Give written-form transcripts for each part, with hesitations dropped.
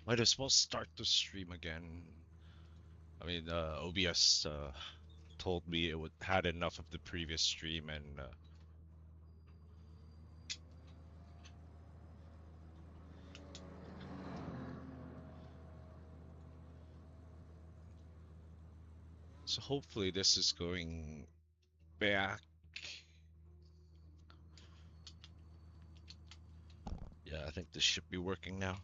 Might as well start the stream again. I mean, OBS told me it would had enough of the previous stream, and so hopefully this is going back. Yeah, I think this should be working now.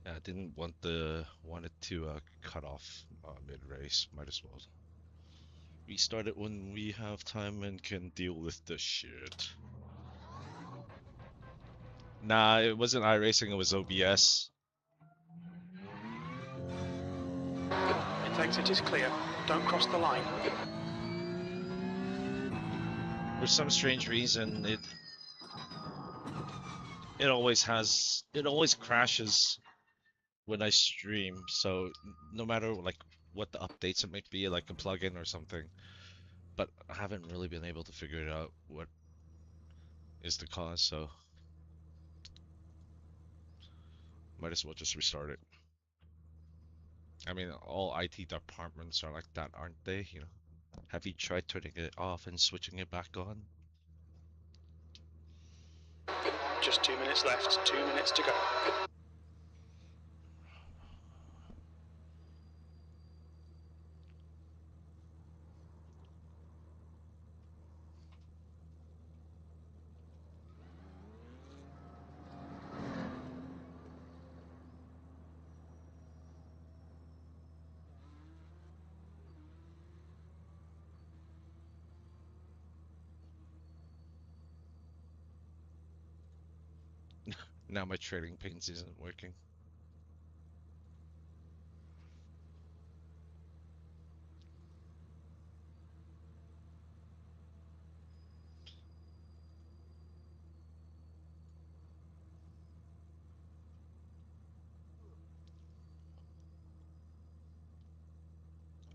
Yeah, I didn't want it to cut off mid race. Might as well restart it when we have time and can deal with the shit. Nah, it wasn't iRacing, it was OBS. Its exit is clear. Don't cross the line. For some strange reason, it always crashes when I stream. So no matter like what the updates it might be, like a plugin or something, but I haven't really been able to figure it out what is the cause. So might as well just restart it. I mean, all IT departments are like that, aren't they? You know, have you tried turning it off and switching it back on? Just 2 minutes left, 2 minutes to go. Now my trading pains isn't working.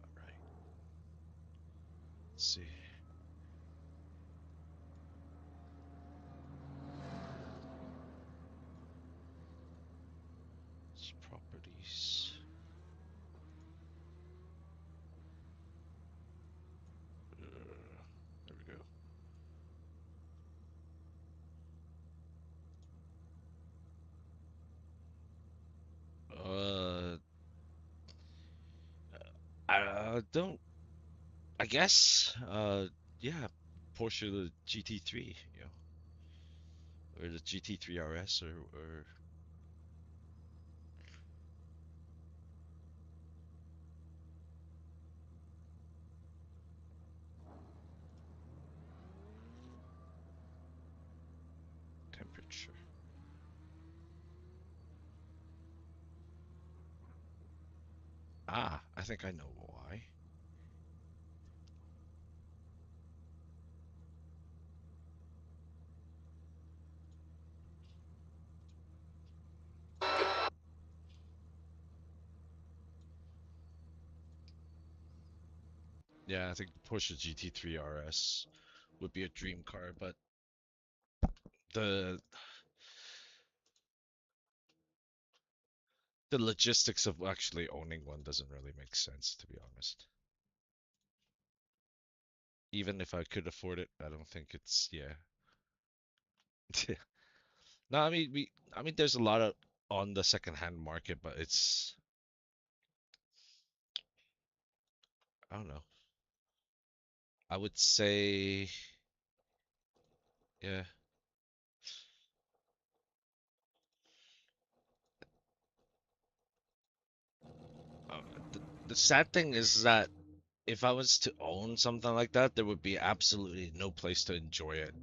All right, let's see. It's properties. There we go. Uh, I don't. I guess. Yeah. Porsche the GT3, you know, or the GT3 RS, or temperature. Ah, I think I know why. Yeah, I think Porsche GT3 RS would be a dream car, but the the logistics of actually owning one doesn't really make sense, to be honest. Even if I could afford it, I don't think it's yeah. No, I mean there's a lot of on the secondhand market, but it's I don't know. I would say yeah. Uh, the, the sad thing is that if I was to own something like that, there would be absolutely no place to enjoy it.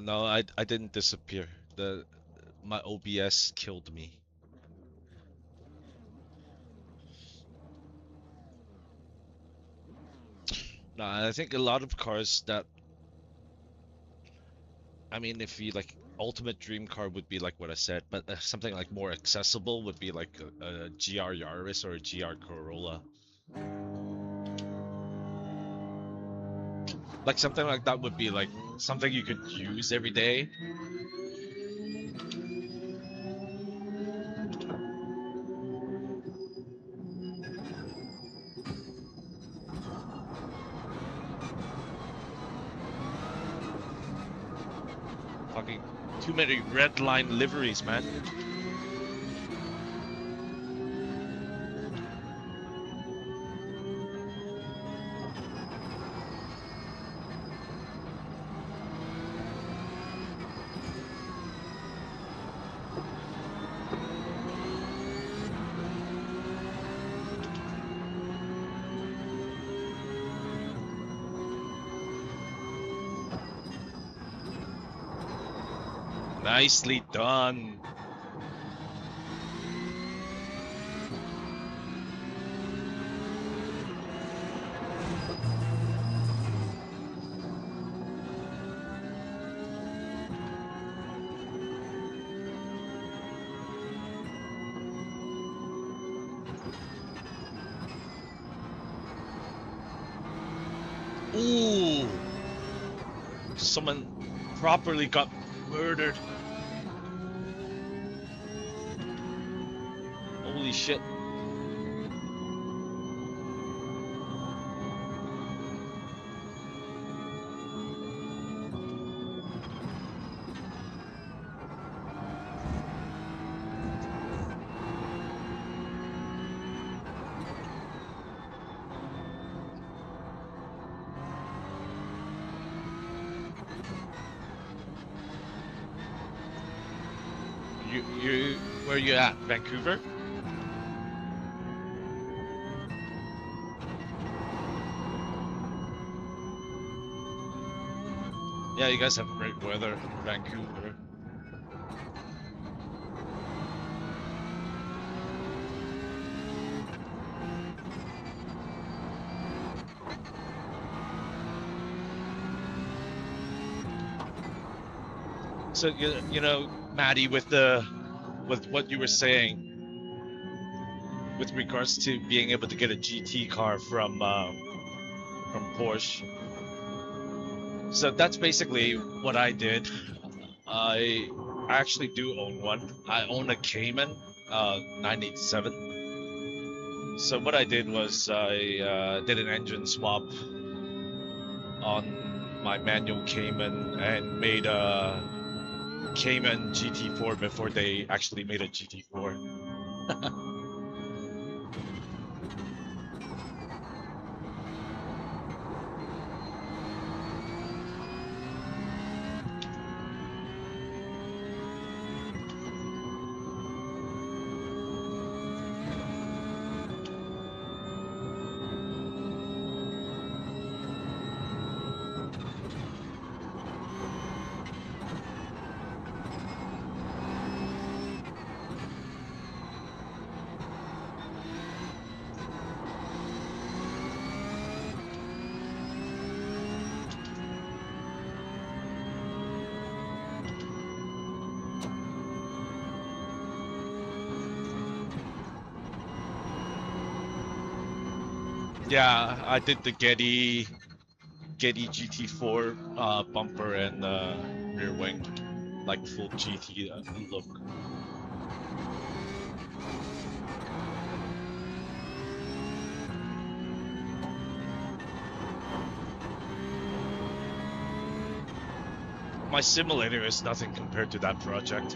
No, I didn't disappear. The my OBS killed me. No, I think a lot of cars that I mean, if you like ultimate dream car would be like what I said, but something like more accessible would be like a GR Yaris or a GR Corolla. Like something like that would be like something you could use every day. Fucking too many red line liveries, man. Nicely done. Ooh, someone properly got murdered. Holy shit. Where you at? Vancouver? Yeah, you guys have great weather in Vancouver. So you know, Maddie, with what you were saying with regards to being able to get a GT car from Porsche. So that's basically what I did. I actually do own one. I own a Cayman 987. So what I did was I did an engine swap on my manual Cayman and made a Cayman GT4 before they actually made a GT4. Yeah, I did the Getty GT4 bumper and rear wing, like full GT look. My simulator is nothing compared to that project.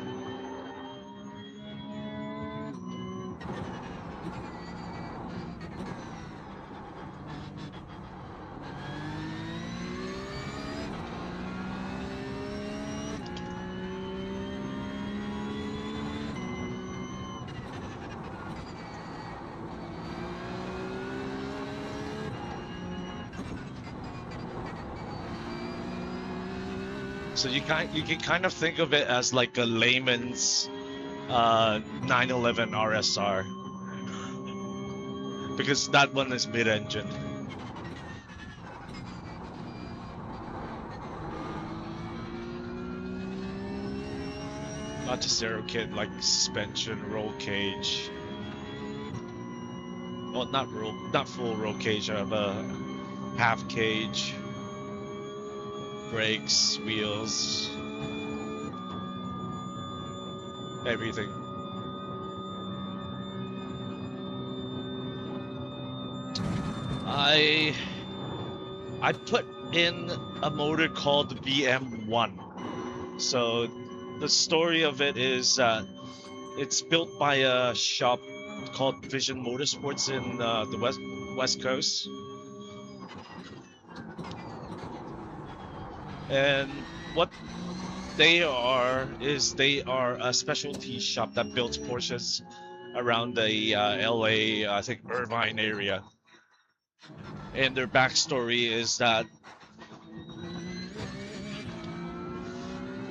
So you can kind of think of it as like a layman's 911 RSR, because that one is mid-engine. just aero kit, like suspension, roll cage. Well, not full roll cage. I have a half cage, brakes, wheels, everything. I put in a motor called the VM1. So the story of it is it's built by a shop called Vision Motorsports in the West Coast. And what they are is they are a specialty shop that builds Porsches around the LA, I think Irvine area. And their backstory is that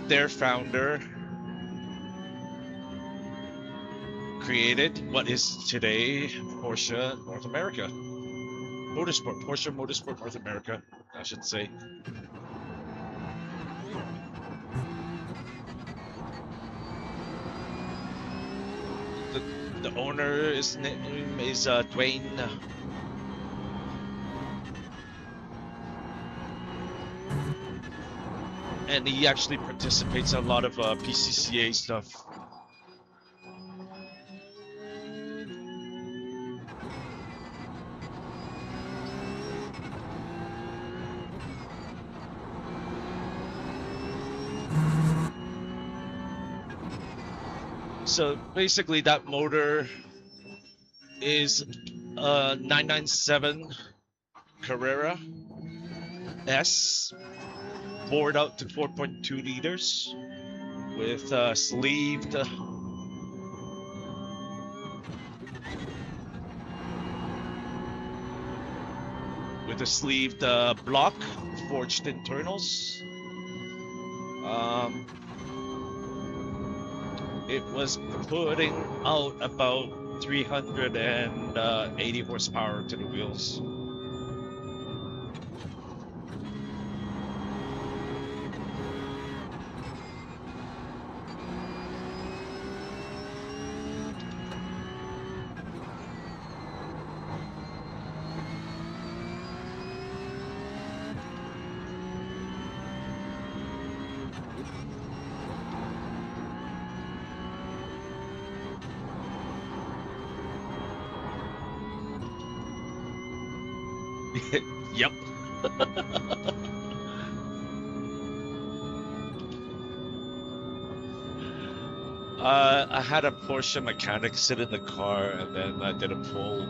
their founder created what is today Porsche North America. Porsche Motorsport North America, I should say. The owner, his name is Dwayne. And he actually participates in a lot of PCCA stuff. So basically that motor is a 997 Carrera S, bored out to 4.2 liters with sleeved block, forged internals. It was putting out about 380 horsepower to the wheels. Yep. I had a Porsche mechanic sit in the car, and then I did a pull,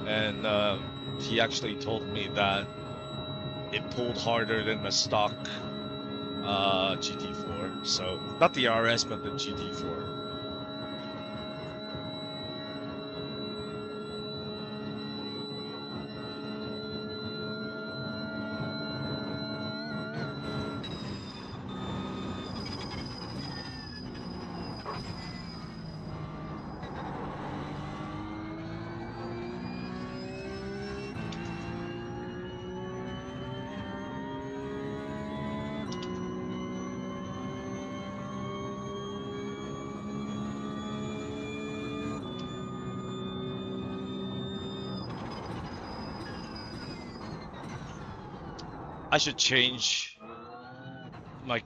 and he actually told me that it pulled harder than the stock GT4. So not the RS, but the GT4. I should change my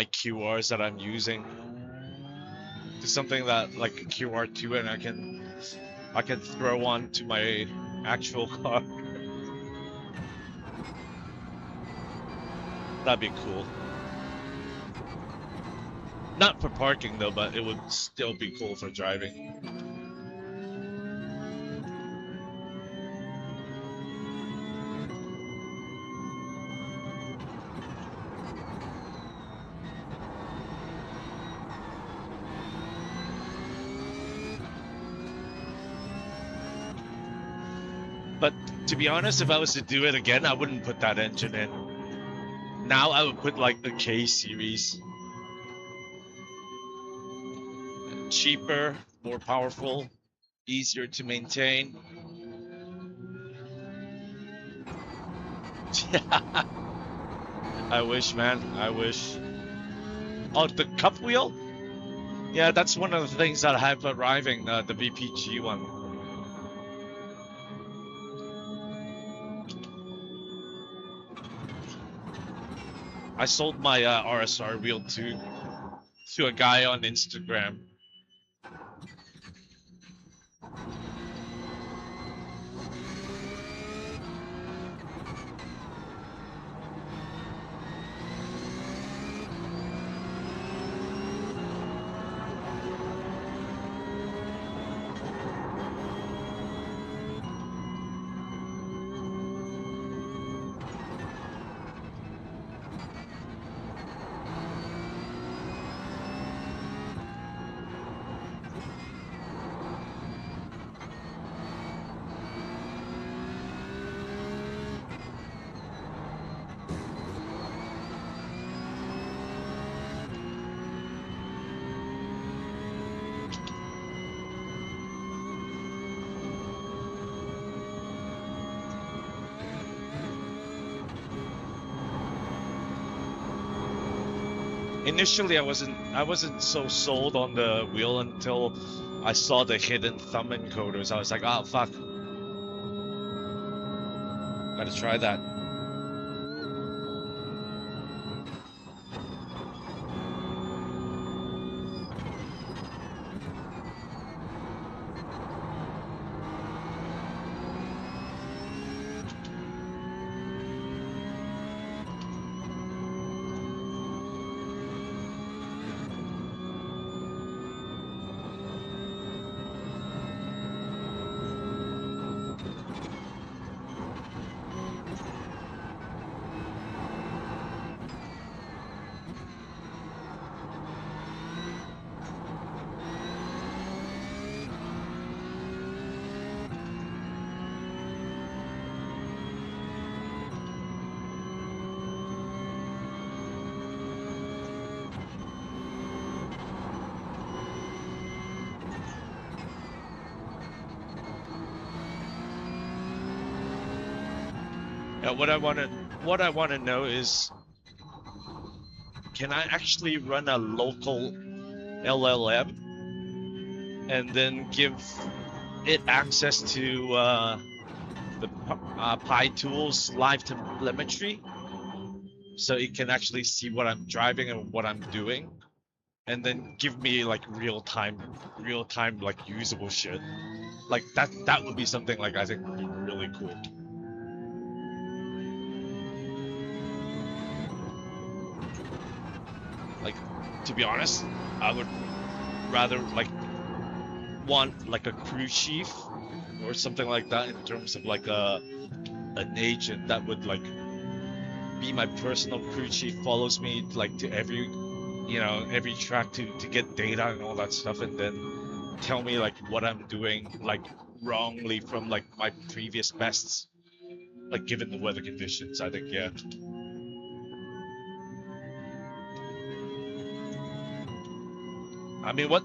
QRs that I'm using to something that like a QR2, and I can throw on to my actual car. That'd be cool. Not for parking though, but it would still be cool for driving. But to be honest, if I was to do it again, I wouldn't put that engine in. Now I would put like the K series. Cheaper, more powerful, easier to maintain. I wish, man. I wish. Oh, the cup wheel? Yeah, that's one of the things that I have arriving, the VPG one. I sold my RSR wheel to a guy on Instagram. Initially, I wasn't so sold on the wheel until I saw the hidden thumb encoders. I was like, oh fuck, gotta try that. Yeah, what I wanna know is, can I actually run a local LLM and then give it access to the Pi Tools live telemetry, so it can actually see what I'm driving and what I'm doing, and then give me like real time like usable shit. Like that would be something like I think would be really cool. Like, to be honest, I would rather like want like a crew chief or something like that, in terms of like an agent that would like be my personal crew chief, follows me like to every, you know, every track to get data and all that stuff, and then tell me like what I'm doing like wrongly from like my previous bests, like given the weather conditions. I think, yeah. I mean, what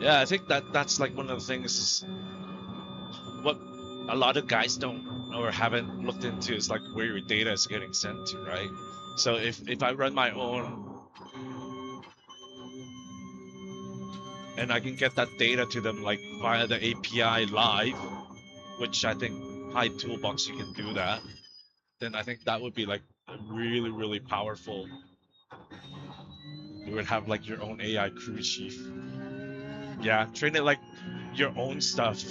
yeah, I think that's like one of the things, what a lot of guys don't or haven't looked into, is like where your data is getting sent to, right? So if I run my own and I can get that data to them like via the API live, which I think Pi Toolbox you can do that, then I think that would be like really, really powerful. You would have like your own AI crew chief. Yeah, train it like your own stuff.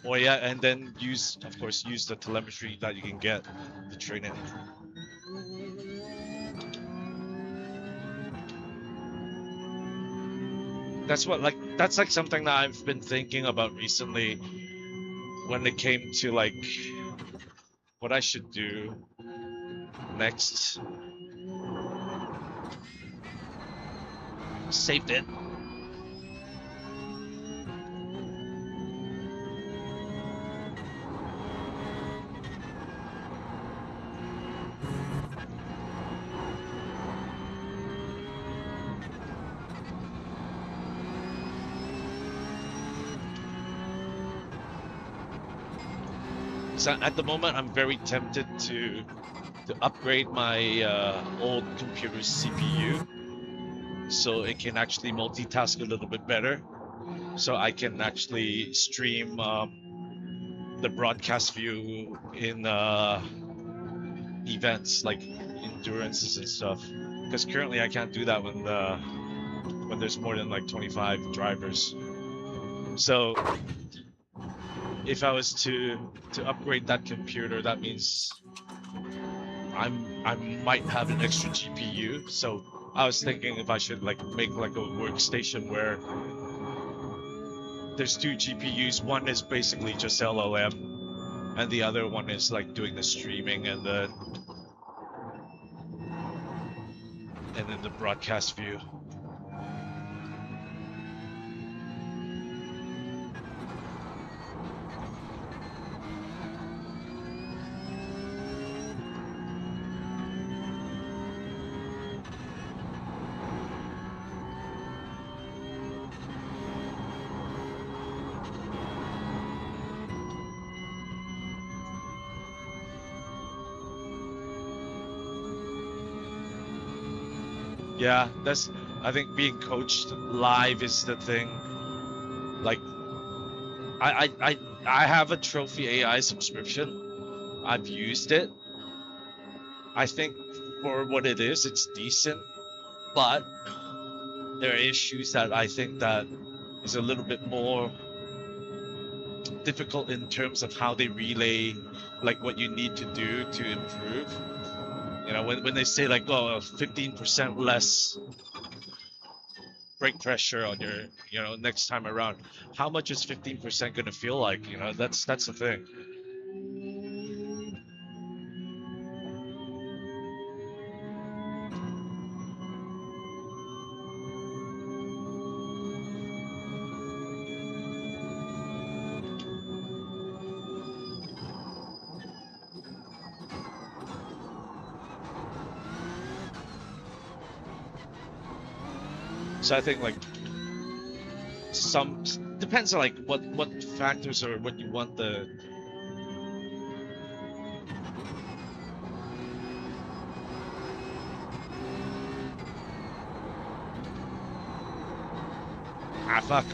Oh yeah, and then use, of course, use the telemetry that you can get to train it. That's like something that I've been thinking about recently when it came to like what I should do next. Saved it. So at the moment, I'm very tempted to upgrade my old computer's CPU so it can actually multitask a little bit better. So I can actually stream the broadcast view in events like endurances and stuff. Because currently I can't do that when there's more than like 25 drivers. So if I was to upgrade that computer, that means I might have an extra GPU. So I was thinking if I should like make like a workstation where there's two GPUs. One is basically just LLM, and the other one is like doing the streaming and then the broadcast view. Yeah, I think being coached live is the thing. Like, I have a Trophy AI subscription. I've used it. I think for what it is, it's decent, but there are issues that I think that is a little bit more difficult in terms of how they relay like what you need to do to improve. You know, when they say like, oh, 15% less brake pressure on your, you know, next time around, how much is 15% gonna feel like? You know, that's the thing. So I think like some depends on like what factors or what you want the. Ah, fuck.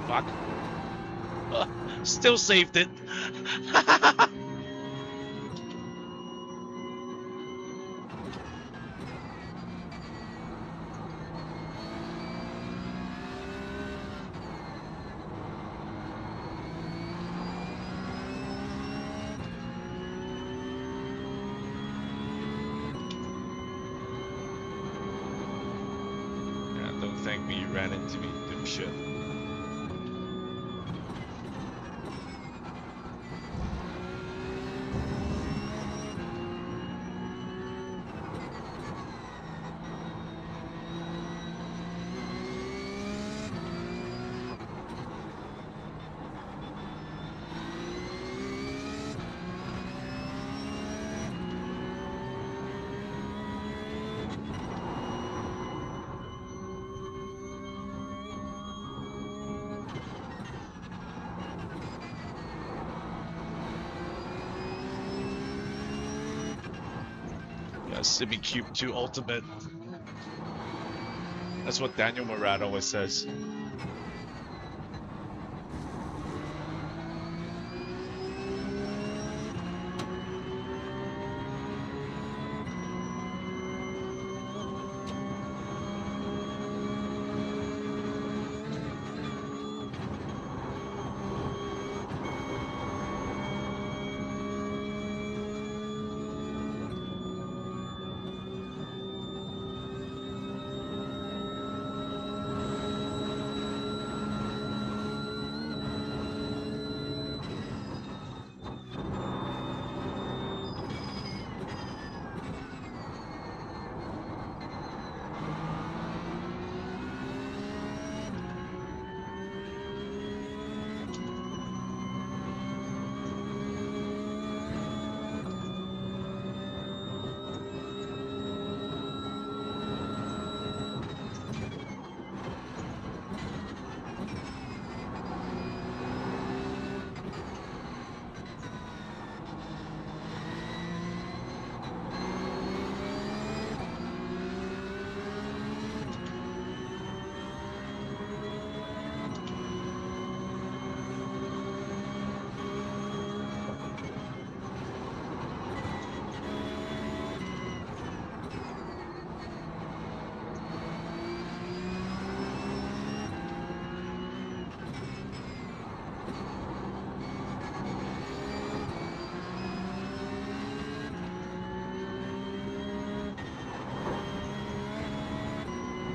Fuck. Still saved it. Yeah, don't thank me, you ran into me, dipshit. Yeah, Simi Cube 2 Ultimate. That's what Daniel Murad always says.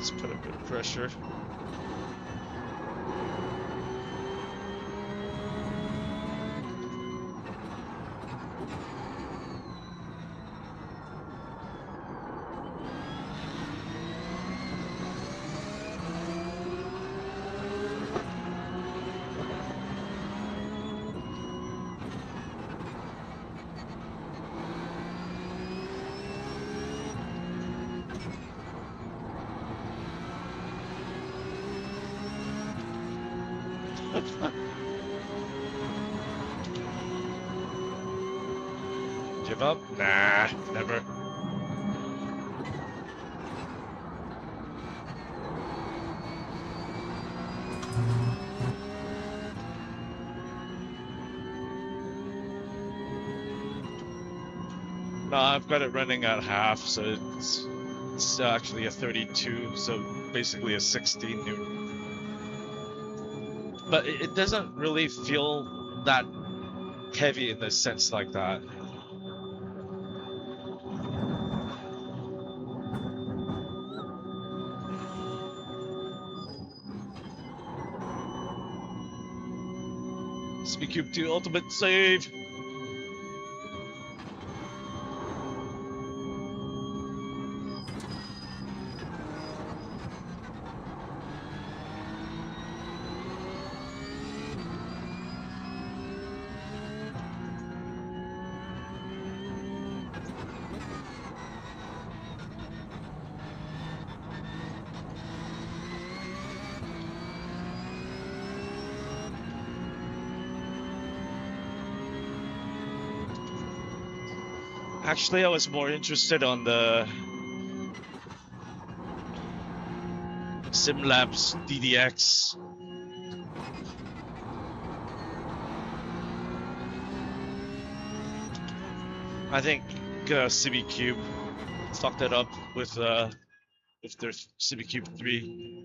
Let's put a bit of pressure. Give up? Nah, never. No, I've got it running at half, so it's actually a 32, so basically a 16 Newton. But it doesn't really feel that heavy in the sense like that. Speed Cube 2 ultimate save! Actually, I was more interested on the SimLabs DDX. I think CB Cube fucked it up with their CB Cube 3.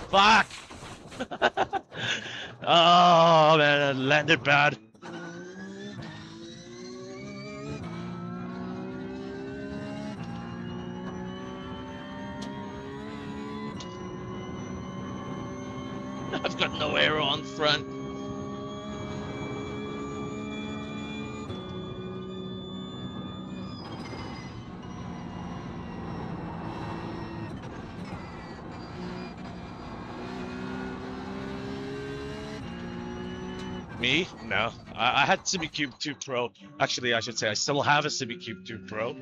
Fuck! Oh man, I landed bad. I've got no aero on front. Me? No. I had CB Cube 2 Pro. Actually, I should say I still have a CB Cube 2 Pro.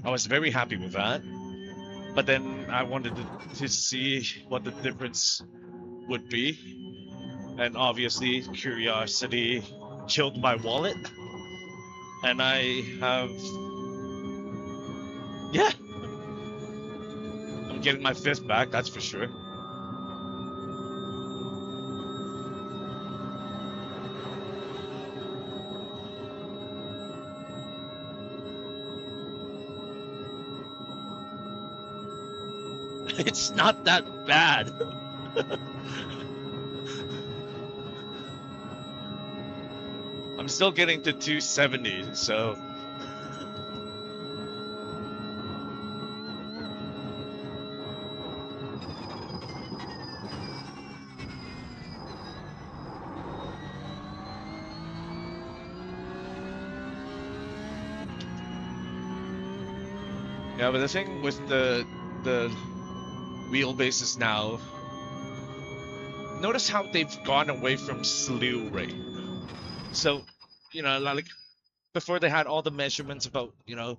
I was very happy with that. But then I wanted to see what the difference would be. And obviously, curiosity killed my wallet. And I have... Yeah! I'm getting my fifth back, that's for sure. It's not that bad. I'm still getting to 270, so... Yeah, but the thing with the wheelbases now, notice how they've gone away from slew rate. So, you know, like before they had all the measurements about, you know,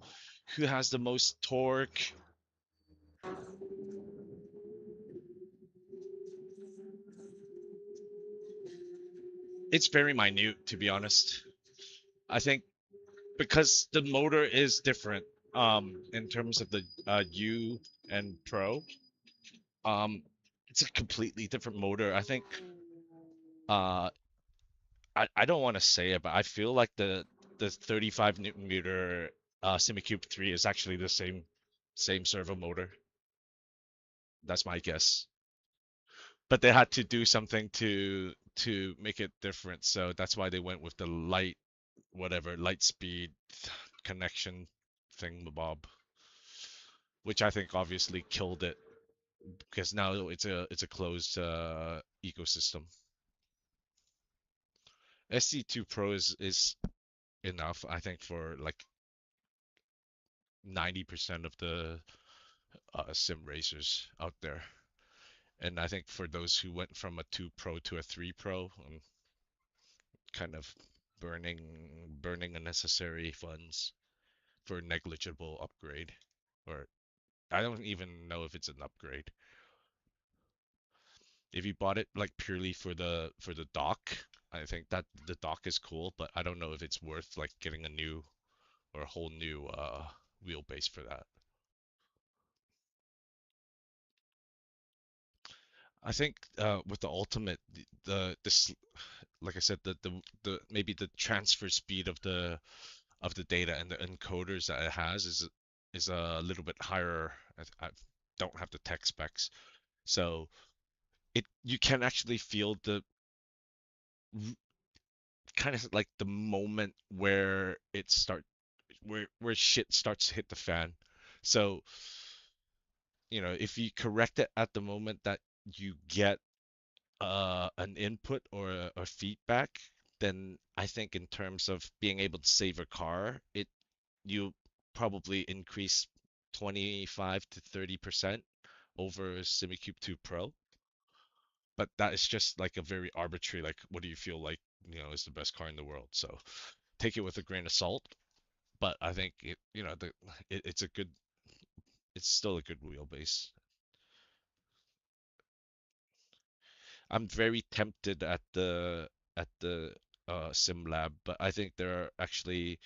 who has the most torque. It's very minute, to be honest. I think because the motor is different in terms of the U and Pro. Um, it's a completely different motor. I think uh I don't want to say it, but I feel like the 35 Newton meter SimiCube 3 is actually the same servo motor. That's my guess. But they had to do something to make it different, so that's why they went with the light whatever light speed connection thingamabob, which I think obviously killed it because now it's a closed ecosystem. SC2 Pro is enough, I think, for like 90% of the sim racers out there. And I think for those who went from a 2 Pro to a 3 Pro, kind of burning unnecessary funds for negligible upgrade. Or I don't even know if it's an upgrade. If you bought it like purely for the dock, I think that the dock is cool, but I don't know if it's worth like getting a new or a whole new wheelbase for that. I think with the Ultimate, the this like I said, the maybe the transfer speed of the data and the encoders that it has is a little bit higher. I don't have the tech specs, so it you can actually feel the kind of like the moment where it start where shit starts to hit the fan. So, if you correct it at the moment that you get an input or a feedback, then I think in terms of being able to save a car, you probably increase 25 to 30% over SimiCube 2 Pro. But that is just like a very arbitrary, like, what do you feel like, is the best car in the world? So take it with a grain of salt. But I think it's a good, it's still a good wheelbase. I'm very tempted at the sim lab, but I think there are actually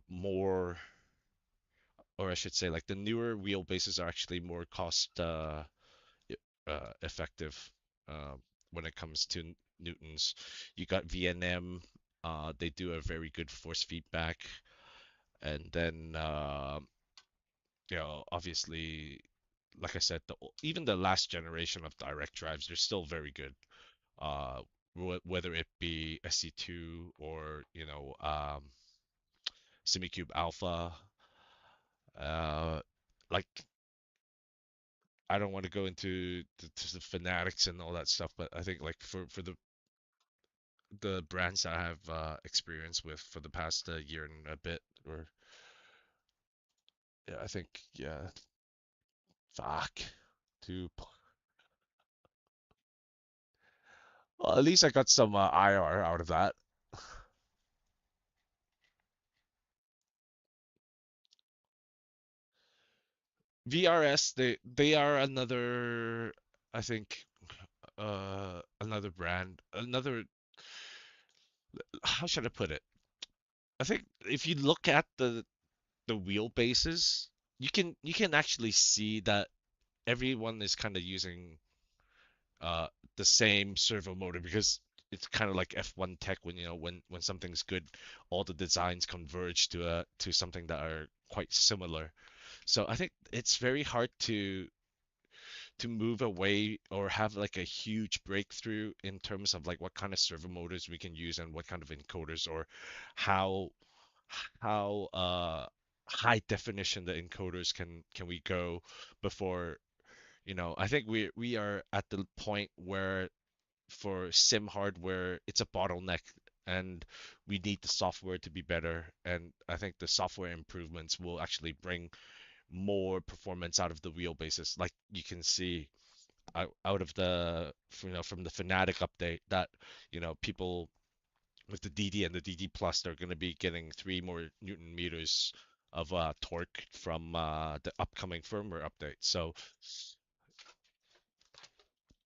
more, or I should say, like the newer wheelbases are actually more cost effective uh, when it comes to newtons. You got VNM, they do a very good force feedback, and then obviously, like I said, even the last generation of direct drives, they're still very good. Uh, whether it be SC2 or SimiCube Alpha, uh, like I don't want to go into the fanatics and all that stuff, but I think like for the brands that I have experience with for the past year and a bit, or yeah, I think yeah, fuck, two. Well, at least I got some IR out of that. VRS, they are another, I think, another brand, another. How should I put it? I think if you look at the wheelbases, you can actually see that everyone is kind of using uh the same servo motor because it's kind of like F1 tech when when something's good, all the designs converge to something that are quite similar. So I think it's very hard to move away or have like a huge breakthrough in terms of like what kind of servo motors we can use and what kind of encoders, or how how high definition the encoders can we go before. I think we are at the point where for sim hardware it's a bottleneck, and we need the software to be better, and I think the software improvements will actually bring more performance out of the wheelbases. Like you can see out of the from the Fanatic update that people with the DD and the DD Plus, they're going to be getting 3 more Newton meters of torque from the upcoming firmware update. So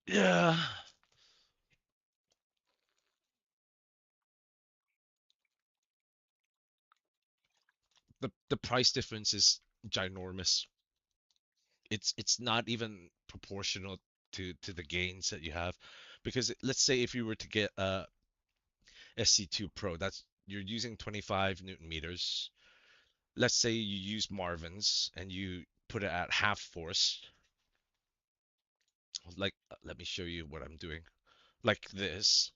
yeah, the price difference is ginormous. It's not even proportional to the gains that you have, because let's say if you were to get a SC2 Pro, that's you're using 25 Newton meters. Let's say you use Marvin's and you put it at half force. Like, let me show you what I'm doing. Like this.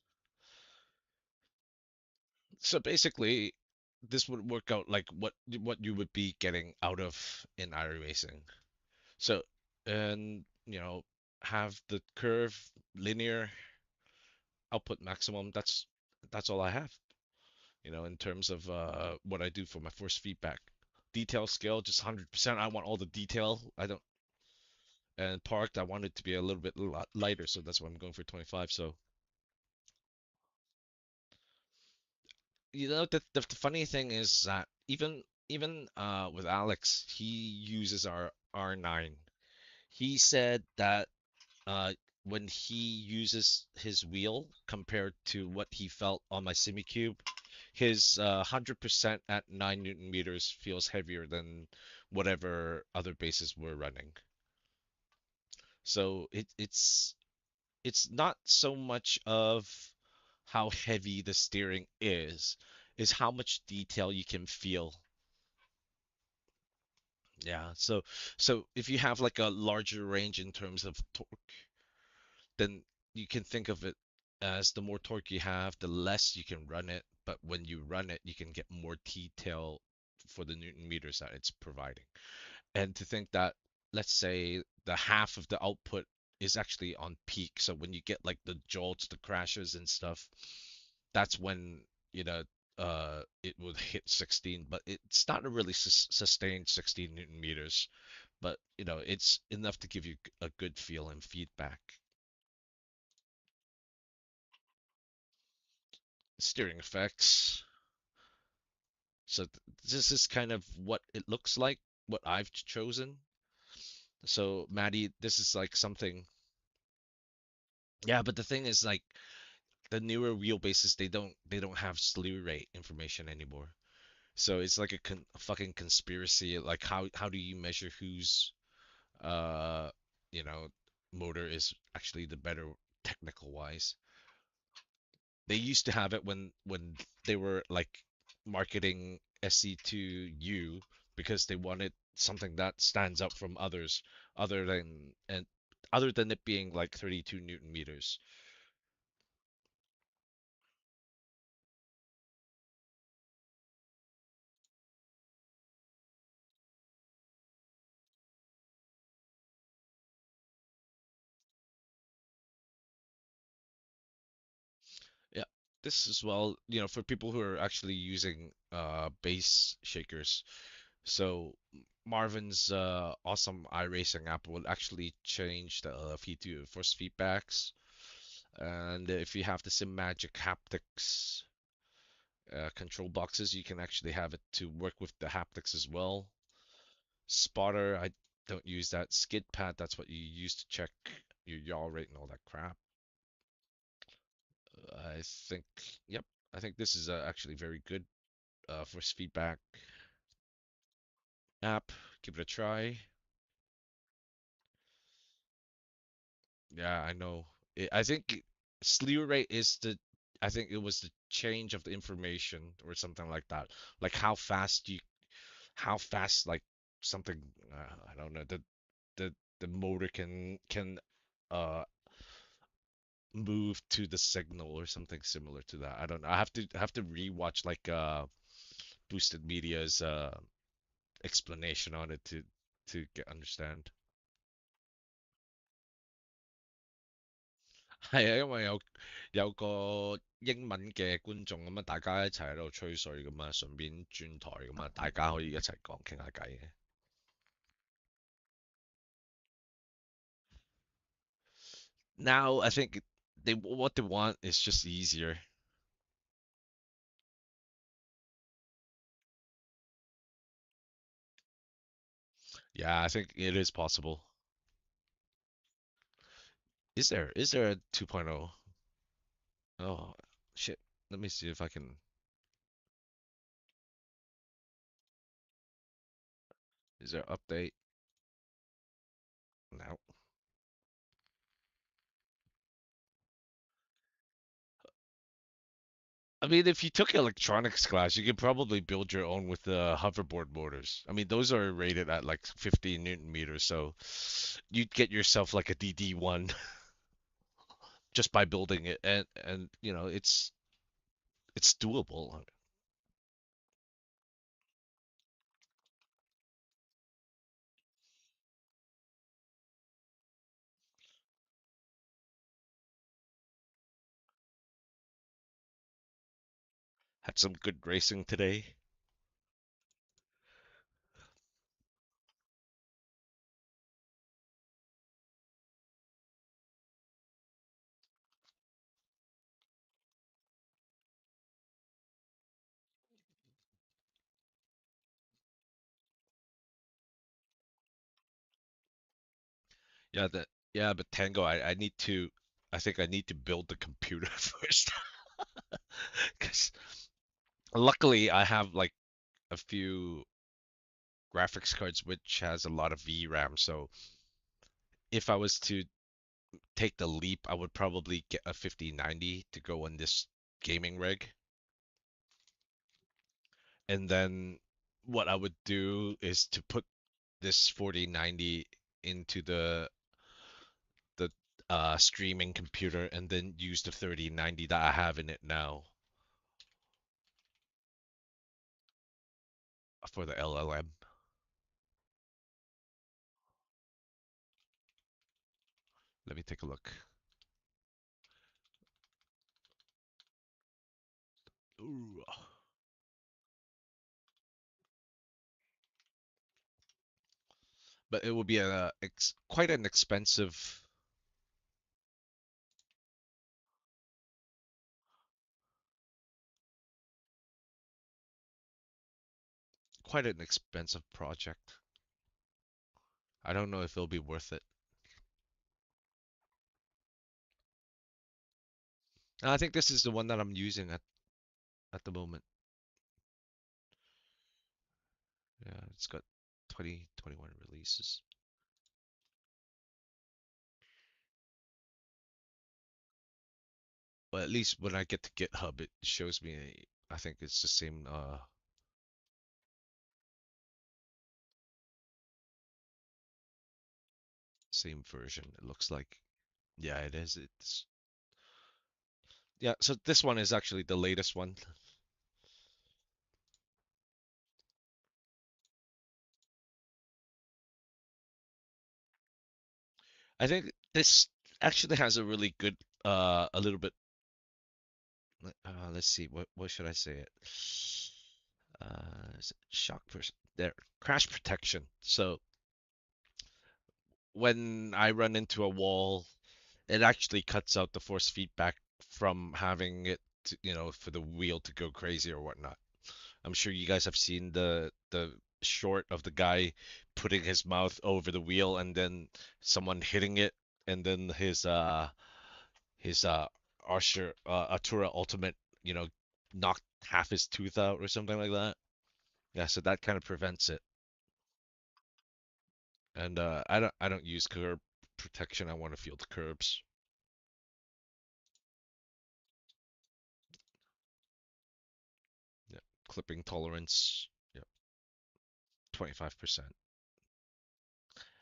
So basically, this would work out like what you would be getting out of in iRacing. So, and have the curve linear output maximum. That's all I have. In terms of what I do for my force feedback. Detail scale, just 100%. I want all the detail. I don't. And parked, I want it to be a little bit lighter, so that's why I'm going for 25. So, the funny thing is that even with Alex, he uses our R9. He said that uh, when he uses his wheel compared to what he felt on my SimiCube, his 100% at 9 Newton meters feels heavier than whatever other bases we're running. So it's not so much of how heavy the steering is how much detail you can feel. Yeah, so if you have like a larger range in terms of torque, then you can think of it as the more torque you have, the less you can run it. But when you run it, you can get more detail for the Newton meters that it's providing. And to think that, let's say, the half of the output is actually on peak. So when you get like the jolts, the crashes and stuff, that's when, you know, it would hit 16, but it's not a really sustained 16 Newton meters, but it's enough to give you a good feel and feedback. Steering effects. So this is kind of what it looks like, what I've chosen. So Maddie, this is like something. Yeah, but the thing is like the newer wheelbases, they don't have slew rate information anymore. So it's like a fucking conspiracy. Like how do you measure whose uh you know motor is actually the better technical wise? They used to have it when they were like marketing SC2U because they wanted something that stands out from others other than and other than it being like 32 Newton meters. Yeah, this as well, for people who are actually using base shakers. So Marvin's awesome iRacing app will actually change the feed to force feedbacks. And if you have the Sim Magic haptics control boxes, you can actually have it to work with the haptics as well. Spotter, I don't use that. Skid pad, that's what you use to check your yaw rate and all that crap. I think, yep, I think this is actually very good force feedback app. Give it a try. Yeah, I know. I think slew rate is I think it was the change of the information or something like that. Like how fast like something, I don't know, the motor can uh move to the signal or something similar to that. I don't know. I have to rewatch like Boosted Media's explanation on it to get understand. 係啊，因為有個英文嘅觀眾咁啊，大家一齊喺度吹水咁啊，順便轉台咁啊，大家可以一齊講傾下偈嘅。Now I think what they want is just easier. Yeah, I think it is possible. Is there a 2.0? Oh shit. Let me see if I can. Is there update? No. I mean, if you took electronics class, you could probably build your own with the hoverboard motors. I mean, those are rated at like 15 Newton meters, so you'd get yourself like a DD1 just by building it, and it's doable. Had some good racing today. Yeah, but Tango, I think I need to build the computer first, because luckily I have like a few graphics cards which has a lot of VRAM. So if I was to take the leap, I would probably get a 5090 to go on this gaming rig. And then what I would do is to put this 4090 into the streaming computer and then use the 3090 that I have in it now for the LLM. Let me take a look. Ooh. But it will be quite an expensive, project. I don't know if it'll be worth it. And I think this is the one that I'm using at the moment. Yeah, it's got 2021 releases. But at least when I get to GitHub, it shows me. I think it's the same version. It looks like. Yeah, it is. It's yeah. So this one is actually the latest one. I think this actually has a really good, a little bit. Let's see. What should I say it? Shock person. There, crash protection. So when I run into a wall, it actually cuts out the force feedback from having it, for the wheel to go crazy or whatnot. I'm sure you guys have seen the short of the guy putting his mouth over the wheel and then someone hitting it, and then his Artura Ultimate, knocked half his tooth out or something like that. Yeah, so that kind of prevents it. And I don't use curb protection. I want to feel the curbs. Yeah, clipping tolerance. Yeah, 25%.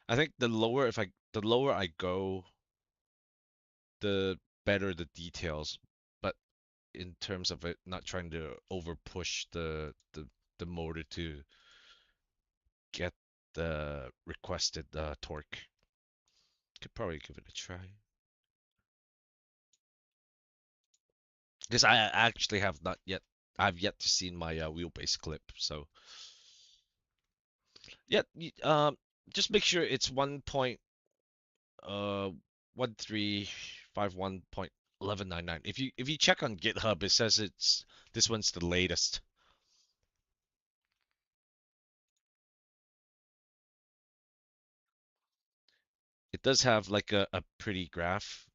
I think the lower I go, the better the details. But in terms of it not trying to over push the motor to get the requested torque. Could probably give it a try. Because I actually have not yet. I've yet to see my wheelbase clip. So yeah, just make sure it's 1.1351.1199. If you check on GitHub, it says this one's the latest. It does have like a pretty graph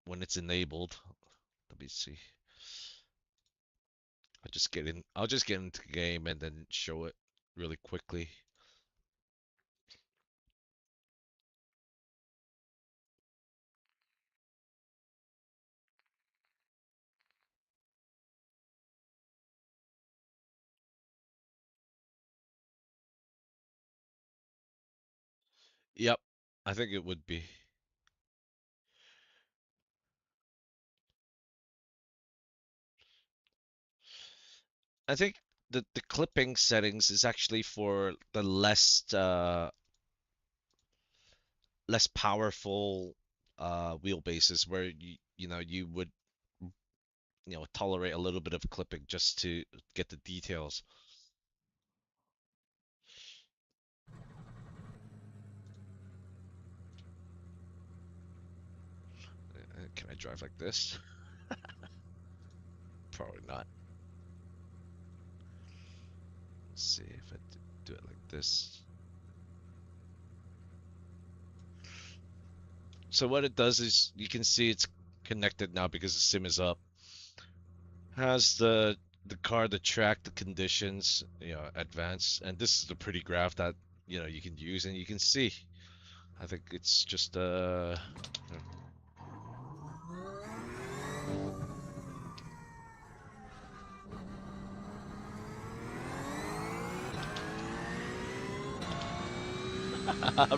when it's enabled. Let me see. I'll just get into the game and then show it really quickly. Yep, I think it would be. I think the clipping settings is actually for the less powerful wheelbases where you would tolerate a little bit of clipping just to get the details. Can I drive like this? Probably not. Let's see if I do it like this. So what it does is you can see it's connected now because the sim is up. Has the car, the track, the conditions, advanced, and this is the pretty graph that you can use and you can see. I think it's just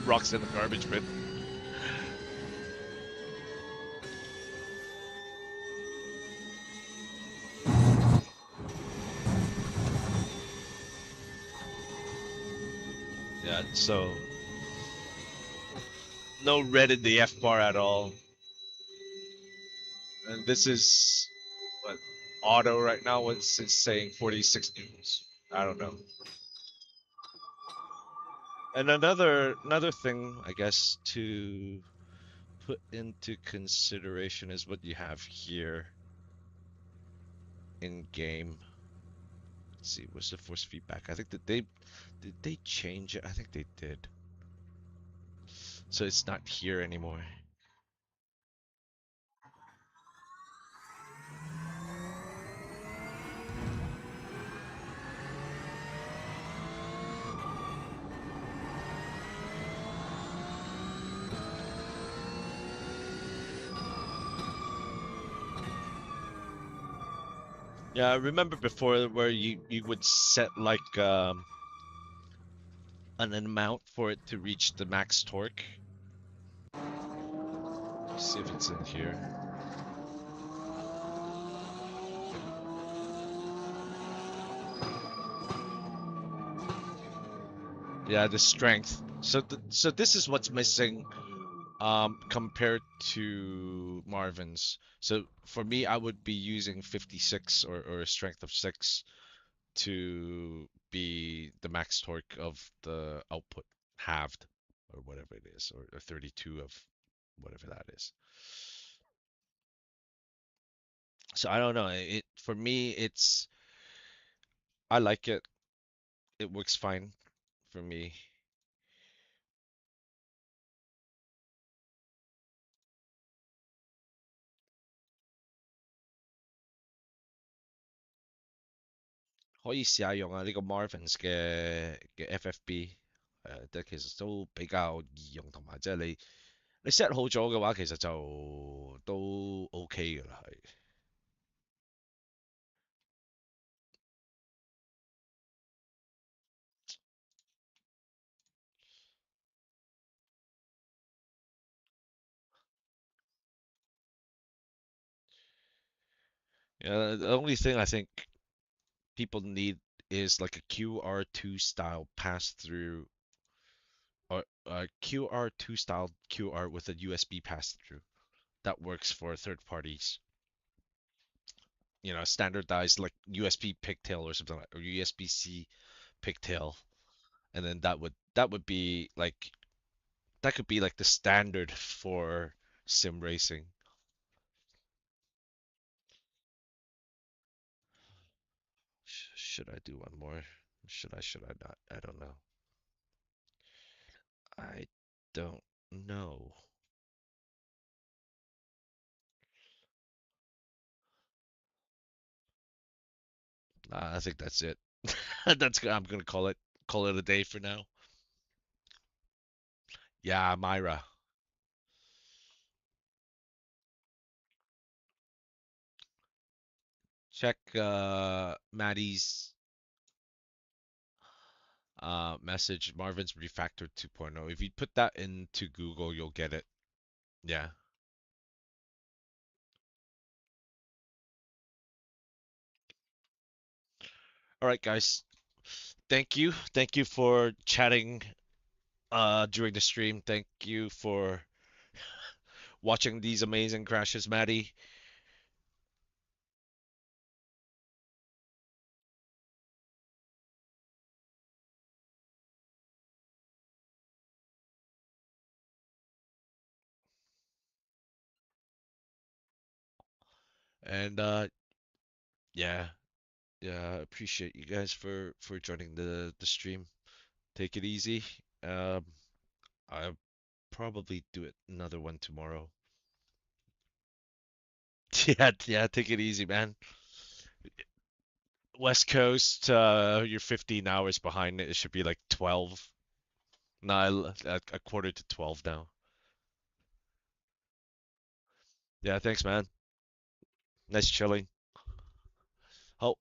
rocks in the garbage bin. Yeah, so no red in the F bar at all. And this is what auto right now. What's it saying? 46 newtons. I don't know. And another thing, I guess, to put into consideration is what you have here in game. Let's see, what's the force feedback? I think that did they change it? I think they did. So it's not here anymore. Yeah, I remember before where you would set like an amount for it to reach the max torque. Let's see if it's in here. Yeah, the strength. So this is what's missing compared to Marvin's. So for me, I would be using 56 or a strength of 6 to be the max torque of the output halved or whatever it is, or 32 of whatever that is. So I don't know. It for me, I like it. It works fine for me.可以試下用啊呢個 Marvins 嘅 FFB，其實都比較易用，同埋即係你 set 好咗嘅話，其實就都 OK 㗎啦，係。Yeah, the only thing I think people need is like a QR2 style pass through or QR2 style QR with a USB pass through that works for third parties. Standardized like USB pigtail or something like or USB-C pigtail, and then that would be like that could be like the standard for sim racing. Should I do one more? Should I not? I don't know. I don't know. I think that's it. I'm gonna call it a day for now. Yeah, Myra. Check Maddie's message Marvin's Refactored 2.0. If you put that into Google, you'll get it. Yeah. All right, guys. Thank you. Thank you for chatting during the stream. Thank you for watching these amazing crashes, Maddie. And yeah, yeah, I appreciate you guys for joining the stream. Take it easy. Um, I'll probably do it another one tomorrow. Yeah, yeah, take it easy, man. West Coast, you're 15 hours behind it. It should be like 12. No, a quarter to 12 now. Yeah, thanks, man. Nice chilling. Oh,